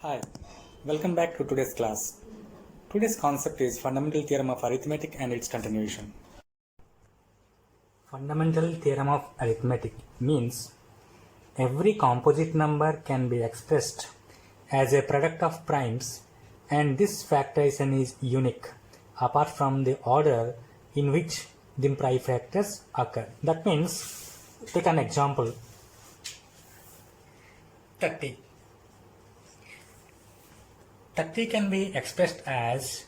Hi, welcome back to today's class. Today's concept is fundamental theorem of arithmetic and its continuation. Fundamental theorem of arithmetic means every composite number can be expressed as a product of primes, and this factorization is unique apart from the order in which the prime factors occur. That means, take an example, 30. 30 can be expressed as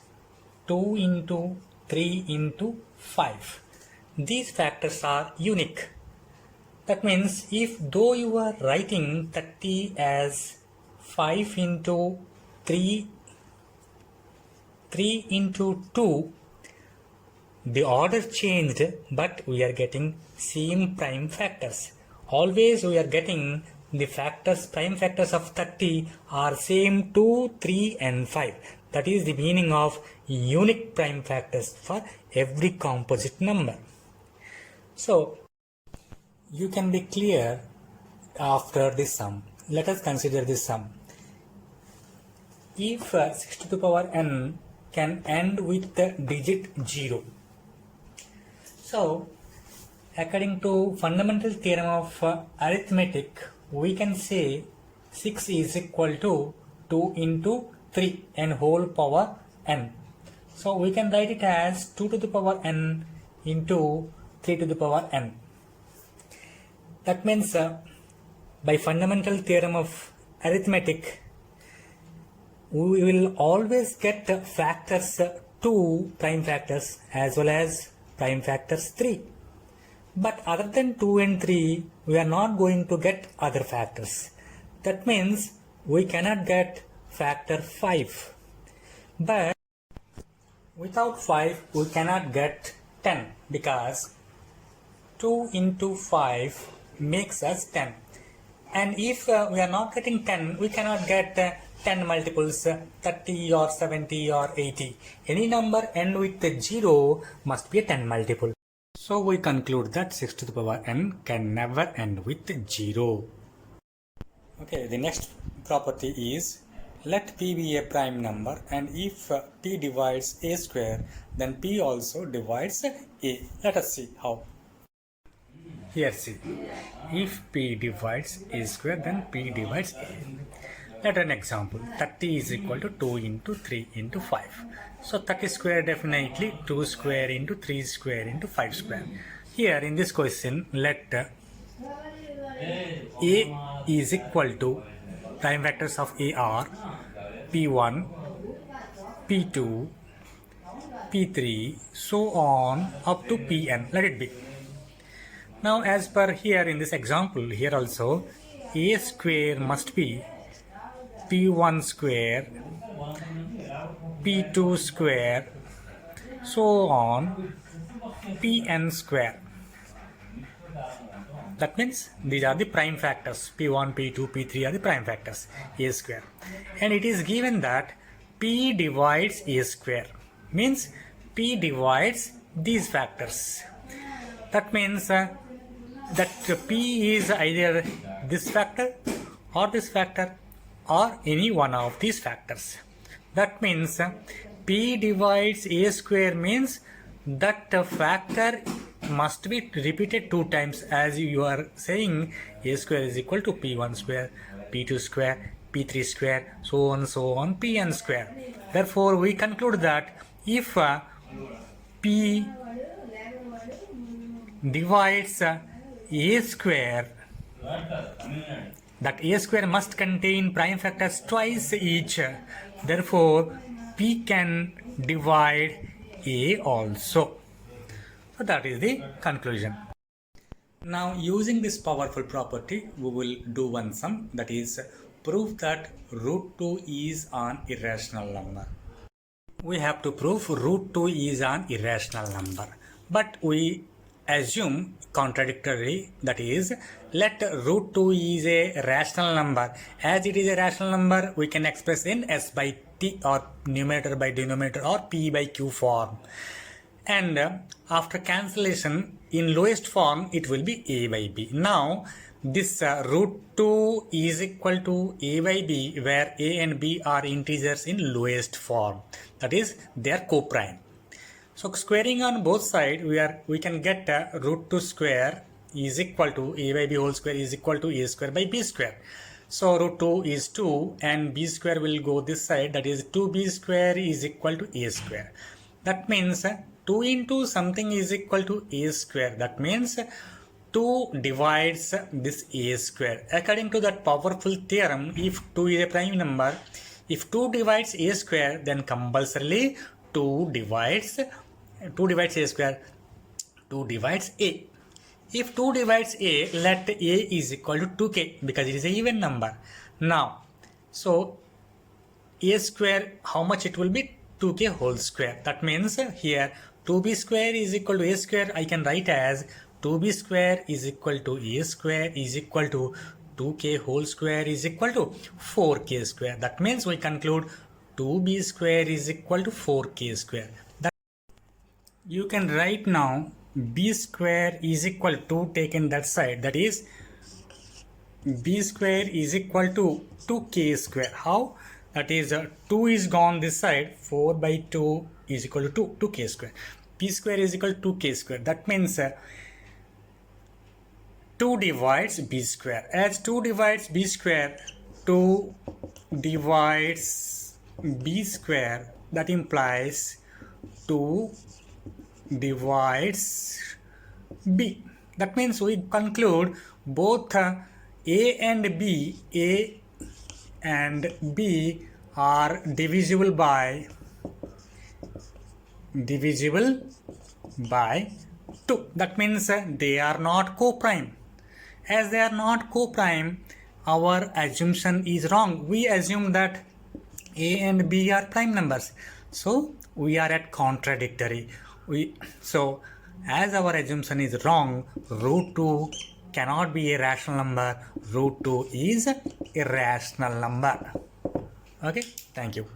2 into 3 into 5. These factors are unique. That means if though you are writing 30 as 5 into 3 into 2, the order changed, but we are getting same prime factors. Always we are getting the factors, prime factors of 30 are same 2, 3 and 5. That is the meaning of unique prime factors for every composite number. So, you can be clear after this sum. Let us consider this sum. If 6 to the power n can end with the digit 0. So, according to fundamental theorem of arithmetic, we can say 6 is equal to 2 into 3 and whole power n. So we can write it as 2 to the power n into 3 to the power n. That means by fundamental theorem of arithmetic, we will always get factors 2 prime factors as well as prime factors 3. But other than 2 and 3, we are not going to get other factors. That means we cannot get factor 5. But without 5, we cannot get 10 because 2 into 5 makes us 10. And if we are not getting 10, we cannot get 10 multiples, 30 or 70 or 80. Any number end with 0 must be a 10 multiple. So we conclude that 6 to the power n can never end with 0. Okay, the next property is let p be a prime number, and if p divides a square, then p also divides a. Let us see how. Here see, if p divides a square, then p divides a. Let an example, 30 is equal to 2 into 3 into 5. So 30 square definitely 2 square into 3 square into 5 square. Here in this question, let a is equal to prime factors of a are p1, p2, p3, so on up to pn. Let it be. Now as per here in this example, here also a square must be p1 square, p2 square, so on pn square. That means these are the prime factors. p1, p2, p3 are the prime factors, a square. And it is given that p divides a square. Means p divides these factors. That means that p is either this factor or this factor or any one of these factors. That means p divides a square means that factor must be repeated 2 times, as you are saying a square is equal to p1 square, p2 square, p3 square, so on pn square. Therefore we conclude that if p divides a square, that a square must contain prime factors twice each. Therefore p can divide a also. So that is the conclusion. Now using this powerful property, we will do one sum, that is prove that root 2 is an irrational number. We have to prove root 2 is an irrational number, but we assume contradictory, that is let root 2 is a rational number. As it is a rational number, we can express in s by t or numerator by denominator or p by q form. And after cancellation in lowest form, it will be a by b. Now this root 2 is equal to a by b, where a and b are integers in lowest form, that is they are co-prime. So squaring on both sides, we can get root 2 square is equal to a by b whole square is equal to a square by b square. So root 2 is 2 and b square will go this side, that is 2b square is equal to a square. That means 2 into something is equal to a square. That means 2 divides this a square. According to that powerful theorem, if 2 is a prime number, if 2 divides a square, then compulsorily 2 divides a square, 2 divides a. If 2 divides a, let a is equal to 2k because it is an even number. Now, so a square, how much it will be? 2k whole square. That means here 2b square is equal to a square. I can write as 2b square is equal to a square is equal to 2k whole square is equal to 4k square. That means we conclude 2b square is equal to 4k square. That you can write now b square is equal to, taken that side, that is b square is equal to 2k square. How? That is 2 is gone this side, 4 by 2 is equal to 2k square. B square is equal to 2k square. That means 2 divides b square. As 2 divides b square, 2 divides b square, that implies 2 divides b. That means we conclude both a and b are divisible by 2. That means they are not co-prime. As they are not co-prime, our assumption is wrong. We assume that a and b are prime numbers, so we are at contradictory. So as our assumption is wrong, root 2 cannot be a rational number. Root 2 is a irrational number. Okay, thank you.